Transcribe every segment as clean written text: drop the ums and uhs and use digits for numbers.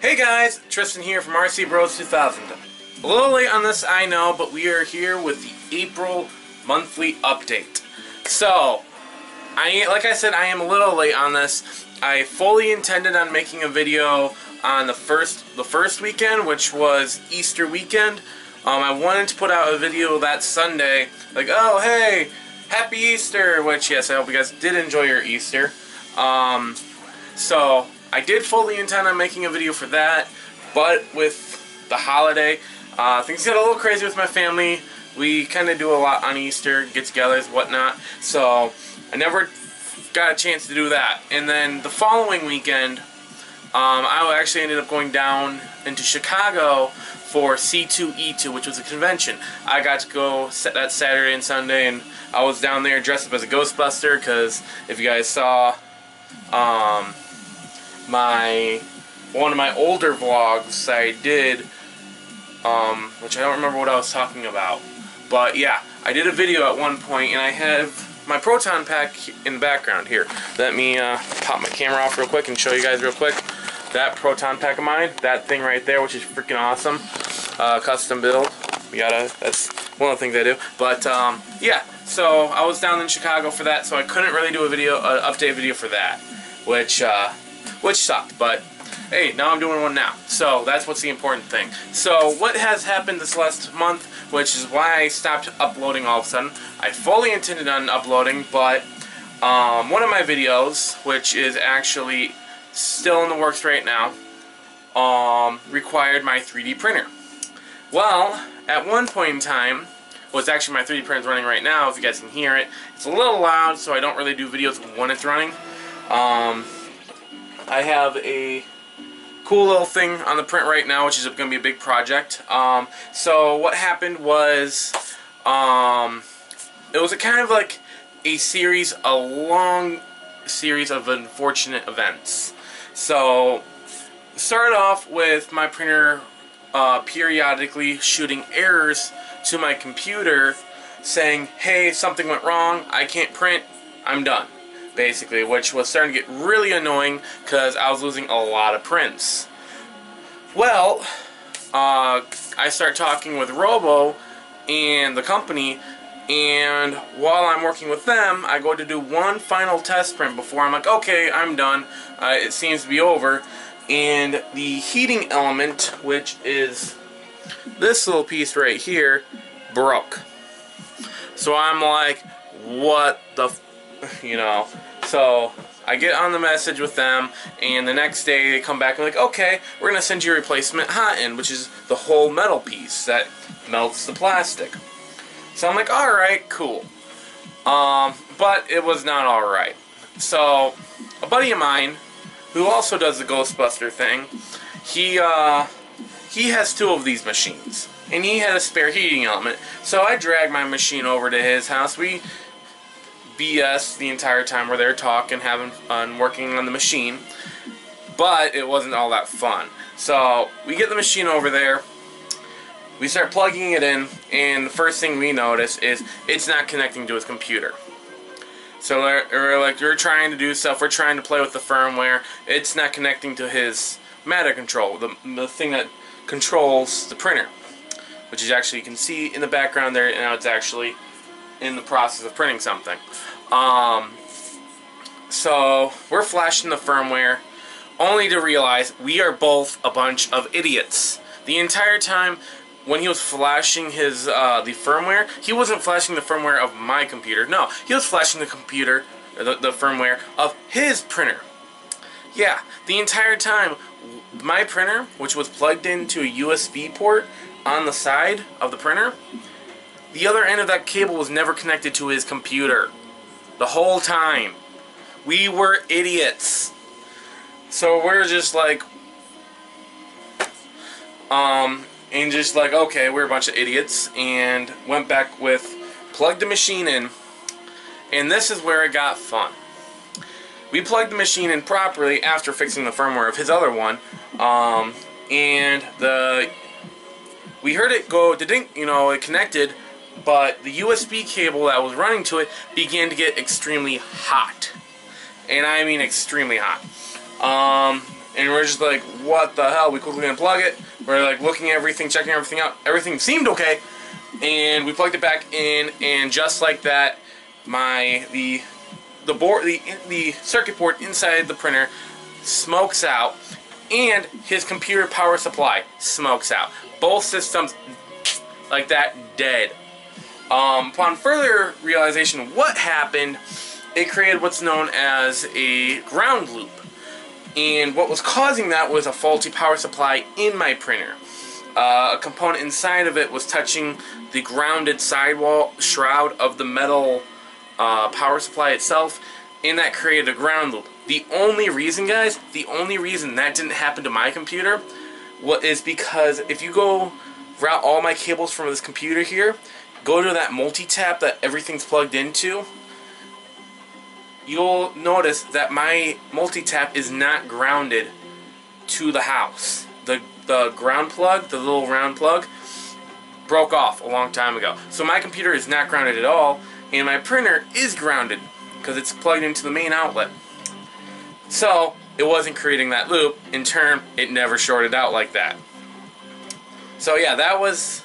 Hey guys, Tristan here from RC Bros 2000. A little late on this, I know, but we are here with the April monthly update. So, like I said, I am a little late on this. I fully intended on making a video on the first weekend, which was Easter weekend. I wanted to put out a video that Sunday, like, oh hey, happy Easter, which yes, I hope you guys did enjoy your Easter. So I did fully intend on making a video for that, but with the holiday, things got a little crazy with my family. We kind of do a lot on Easter, get-togethers, whatnot, so I never got a chance to do that. And then the following weekend, I actually ended up going down into Chicago for C2E2, which was a convention. I got to go that Saturday and Sunday, and I was down there dressed up as a Ghostbuster, because if you guys saw one of my older vlogs I did, which I don't remember what I was talking about, but yeah, I did a video at one point, and I have my proton pack in the background here. Let me pop my camera off real quick and show you guys real quick. That proton pack of mine, that thing right there, which is freaking awesome, custom build. That's one of the things I do. But yeah, so I was down in Chicago for that, so I couldn't really do a video, update video for that, which sucked. But hey, now I'm doing one now, so that's what's the important thing. So what has happened this last month, which is why I stopped uploading all of a sudden. I fully intended on uploading, but one of my videos, which is actually still in the works right now, required my 3D printer. Well, at one point in time, well, it's actually my 3D printer is running right now, if you guys can hear it. It's a little loud, so I don't really do videos when it's running. I have a cool little thing on the print right now, which is going to be a big project. So what happened was, it was a kind of like a long series of unfortunate events. So, started off with my printer periodically shooting errors to my computer saying, hey, something went wrong, I can't print, I'm done, basically, which was starting to get really annoying because I was losing a lot of prints. Well, I start talking with Robo and the company, and while I'm working with them, I go to do one final test print before I'm like, okay, I'm done, it seems to be over, and the heating element, which is this little piece right here, broke. So I'm like, what the so I get on the message with them, and the next day they come back and like, okay, we're gonna send you a replacement hot end, which is the whole metal piece that melts the plastic. So I'm like, alright, cool. But it was not alright. So a buddy of mine, who also does the Ghostbuster thing, he has two of these machines, and he had a spare heating element. So I dragged my machine over to his house. We BS the entire time we're there talking, having fun, working on the machine, but it wasn't all that fun. So we get the machine over there, we start plugging it in, and the first thing we notice is it's not connecting to his computer. So we're trying to do stuff, we're trying to play with the firmware, it's not connecting to his Matter control, the thing that controls the printer, which is actually, you can see in the background there, and now it's actually in the process of printing something. So we're flashing the firmware, only to realize we are both a bunch of idiots. The entire time when he was flashing his the firmware, he wasn't flashing the firmware of my computer. No, he was flashing the firmware of his printer. Yeah, the entire time my printer, which was plugged into a USB port on the side of the printer, the other end of that cable was never connected to his computer. The whole time. We were idiots. So we're just like, and just like, okay, we're a bunch of idiots, and went back with, plugged the machine in, and this is where it got fun. We plugged the machine in properly after fixing the firmware of his other one, and we heard it go, it connected, but the USB cable that was running to it began to get extremely hot. And I mean extremely hot. and we're just like, what the hell? We quickly unplug it. We're like looking at everything, checking everything out. Everything seemed okay, and we plugged it back in, and just like that, the circuit board inside the printer smokes out, and his computer power supply smokes out. Both systems like that, dead. Upon further realization of what happened, it created what's known as a ground loop. And what was causing that was a faulty power supply in my printer. A component inside of it was touching the grounded sidewall shroud of the metal power supply itself, and that created a ground loop. The only reason, guys, the only reason that didn't happen to my computer is because if you go route all my cables from this computer here, go to that multi-tap that everything's plugged into, you'll notice that my multi-tap is not grounded to the house. The ground plug, the little round plug, broke off a long time ago. So my computer is not grounded at all, and my printer is grounded because it's plugged into the main outlet. So it wasn't creating that loop. In turn, it never shorted out like that. So yeah, that was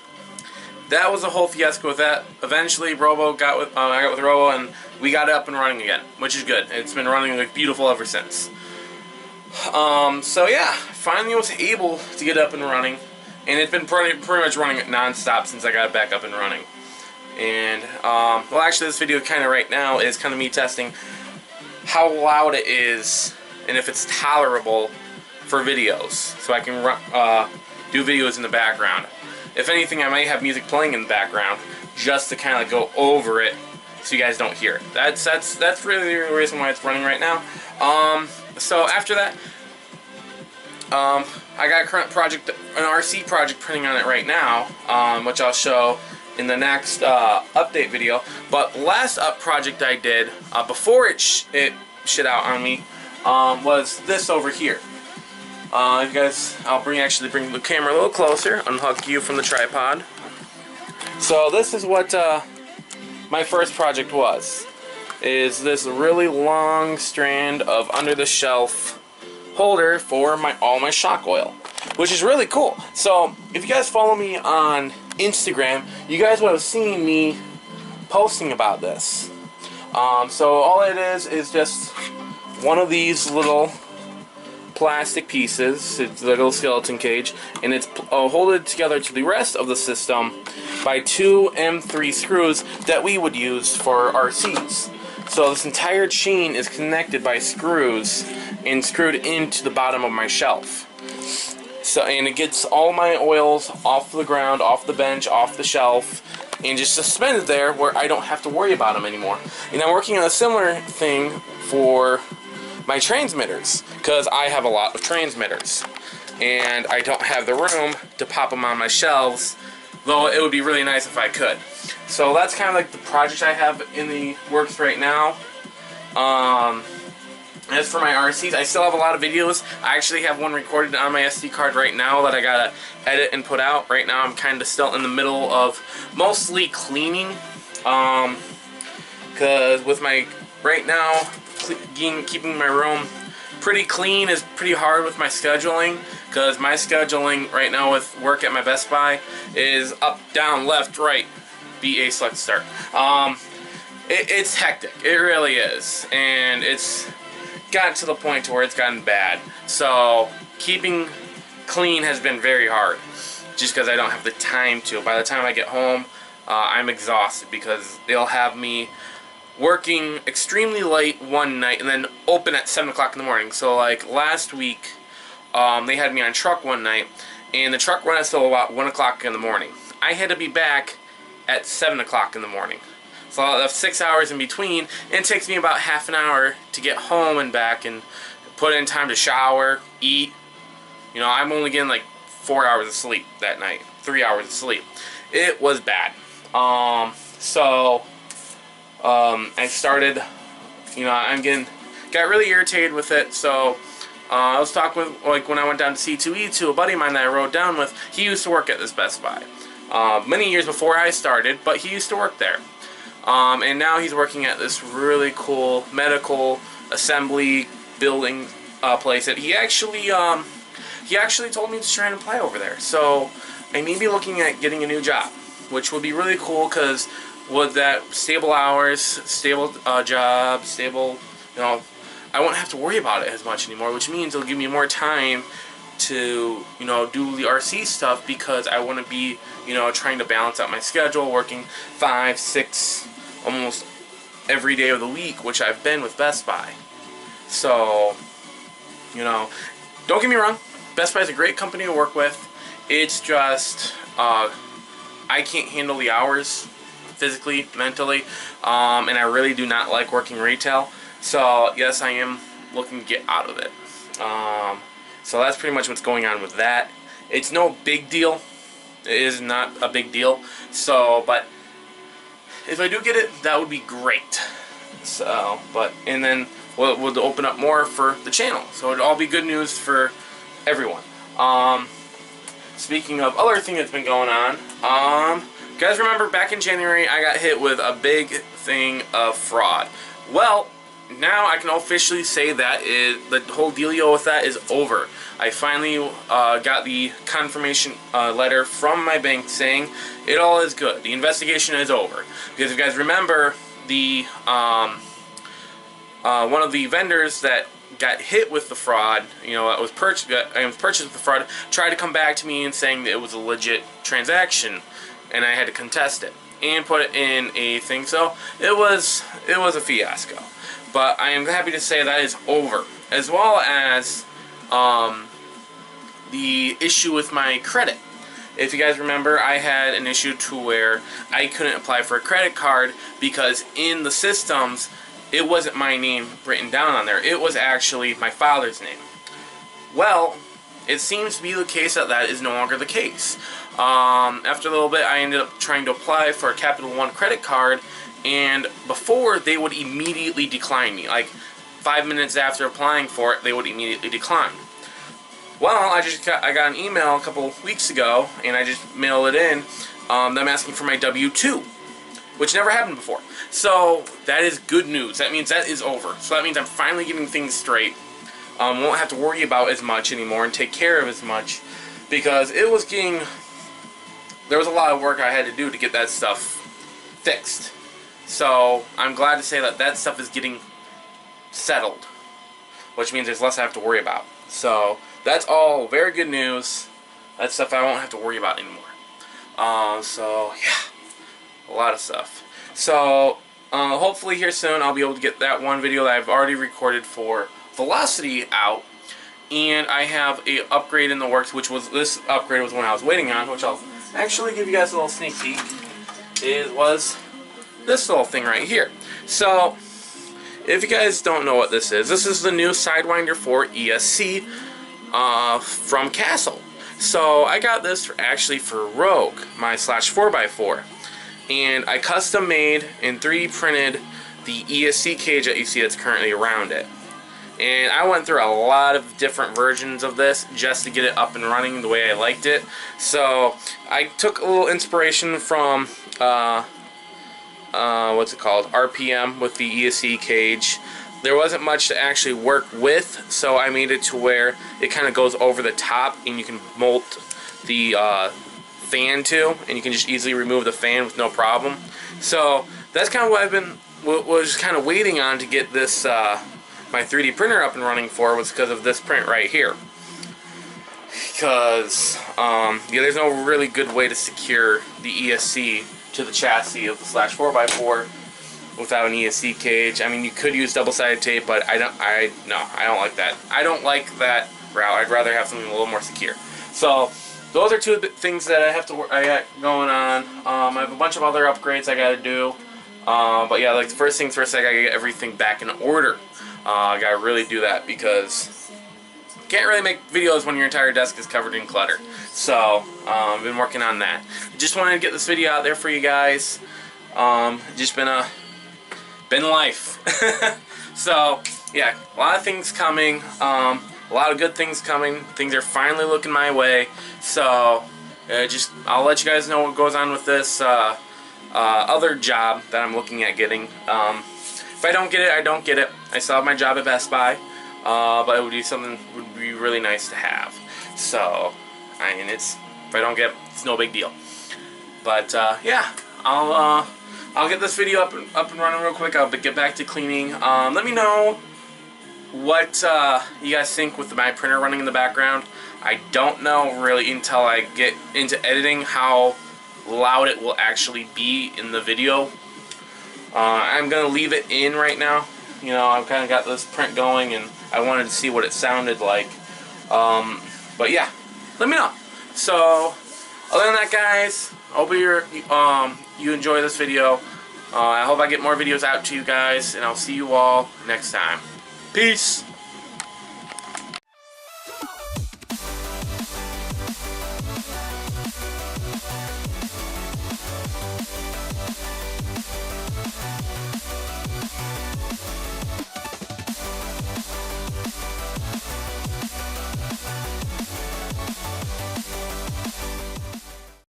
a whole fiasco with that. Eventually, I got with Robo, and we got it up and running again, which is good. It's been running like beautiful ever since. So yeah, finally was able to get up and running, and it's been pretty much running it non-stop since I got it back up and running. And well, actually, this video kind of right now is kind of me testing how loud it is and if it's tolerable for videos, so I can do videos in the background. If anything, I might have music playing in the background just to kind of go over it, so you guys don't hear it. That's really the reason why it's running right now. So after that, I got a current project, an RC project printing on it right now, which I'll show in the next update video. But last project I did before it shit out on me was this over here. You guys, I'll actually bring the camera a little closer, unhook you from the tripod. So this is what my first project was. Is this really long strand of under the shelf holder for all my shock oil, which is really cool. So if you guys follow me on Instagram, you guys would have seen me posting about this. So all it is just one of these little plastic pieces. It's a little skeleton cage, and it's holded together to the rest of the system by two M3 screws that we would use for RCs. So this entire chain is connected by screws and screwed into the bottom of my shelf. So, and it gets all my oils off the ground, off the bench, off the shelf, and just suspended there where I don't have to worry about them anymore. And I'm working on a similar thing for my transmitters, because I have a lot of transmitters, and I don't have the room to pop them on my shelves, though it would be really nice if I could. So that's kind of like the project I have in the works right now. As for my RCs, I still have a lot of videos. I actually have one recorded on my SD card right now that I gotta edit and put out. Right now I'm kind of still in the middle of mostly cleaning, because with my, right now, keeping my room pretty clean is pretty hard with my scheduling, because my scheduling right now with work at my Best Buy is up, down, left, right, BA, select, start. It's hectic. It really is, and it's gotten to the point to where it's gotten bad. So keeping clean has been very hard, just because I don't have the time to. By the time I get home, I'm exhausted, because they'll have me working extremely late one night and then open at 7 o'clock in the morning. So like last week, they had me on truck one night, and the truck ran until about 1 o'clock in the morning. I had to be back at 7 o'clock in the morning. So I'll have 6 hours in between, and it takes me about half an hour to get home and back and put in time to shower, eat. You know, I'm only getting like 4 hours of sleep that night, 3 hours of sleep. It was bad. I started, you know, got really irritated with it. So I was talking with, like, when I went down to C2E2, a buddy of mine that I rode down with, he used to work at this Best Buy many years before I started, but he used to work there. And now he's working at this really cool medical assembly building place it, he actually told me to try and apply over there. So I may be looking at getting a new job, which would be really cool because with that stable hours, stable job, stable, I won't have to worry about it as much anymore, which means it'll give me more time to, do the RC stuff, because I want to be, trying to balance out my schedule, working 5, 6, almost every day of the week, which I've been with Best Buy. So, don't get me wrong, Best Buy is a great company to work with. It's just, I can't handle the hours physically, mentally, and I really do not like working retail. So yes, I am looking to get out of it. So that's pretty much what's going on with that. It's no big deal. It is not a big deal. So, but if I do get it, that would be great. So, and then we'll open up more for the channel. So it'll all be good news for everyone. Speaking of other thing that's been going on, guys, remember back in January I got hit with a big thing of fraud. Well, now I can officially say that the whole dealio with that is over. I finally got the confirmation letter from my bank saying it all is good. The investigation is over. Because if you guys remember, the one of the vendors that got hit with the fraud, that was purchased with the fraud, tried to come back to me and saying that it was a legit transaction, and I had to contest it and put it in a thing. So it was a fiasco. But I am happy to say that is over, as well as the issue with my credit. If you guys remember, I had an issue to where I couldn't apply for a credit card because in the systems, it wasn't my name written down on there. It was actually my father's name. Well, it seems to be the case that that is no longer the case. After a little bit, I ended up trying to apply for a Capital One credit card, and before, they would immediately decline me. Like 5 minutes after applying for it, they would immediately decline. Well, I got an email a couple weeks ago, and I just mailed it in. Them asking for my W-2, which never happened before. So that is good news. That means that is over. So that means I'm finally getting things straight. Won't have to worry about as much anymore and take care of as much, because it was there was a lot of work I had to do to get that stuff fixed. So I'm glad to say that that stuff is getting settled, which means there's less I have to worry about. So that's all very good news. That's stuff I won't have to worry about anymore. So yeah, a lot of stuff. So hopefully here soon I'll be able to get that one video that I've already recorded for Velocity out, and I have a upgrade in the works, which was this upgrade was one I was waiting on, which I'll actually give you guys a little sneak peek. It was this little thing right here. So if you guys don't know what this is the new Sidewinder 4 ESC from Castle. So I got this actually for Rogue, my /4x4, and I custom made and 3D printed the ESC cage that you see that's currently around it. And I went through a lot of different versions of this just to get it up and running the way I liked it. So I took a little inspiration from what's it called, RPM with the ESC cage. There wasn't much to actually work with, so I made it to where it kind of goes over the top and you can mold the fan to, and you can just easily remove the fan with no problem. So that's kind of what I've been was kind of waiting on to get this my 3D printer up and running for, was because of this print right here. Because yeah, there's no really good way to secure the ESC to the chassis of the /4x4 without an ESC cage. I mean, you could use double-sided tape, but I don't like that. I don't like that route. I'd rather have something a little more secure. So those are two things that I got going on. I have a bunch of other upgrades I gotta do. But yeah, like the first things first, I gotta get everything back in order. I gotta really do that, because you can't really make videos when your entire desk is covered in clutter. So I've been working on that. Just wanted to get this video out there for you guys. Just been life. So yeah, a lot of things coming. A lot of good things coming. Things are finally looking my way. So I'll let you guys know what goes on with this other job that I'm looking at getting. If I don't get it, I don't get it. I still have my job at Best Buy. but it would be something would be really nice to have. So, I mean, if I don't get it, it's no big deal. But yeah, I'll get this video up and running real quick. I'll get back to cleaning. Let me know what you guys think with my printer running in the background. I don't know really until I get into editing how loud it will actually be in the video. I'm gonna leave it in right now. You know, I've kind of got this print going, and I wanted to see what it sounded like. But yeah, let me know. So, other than that, guys, I hope you enjoy this video. I hope I get more videos out to you guys, and I'll see you all next time. Peace!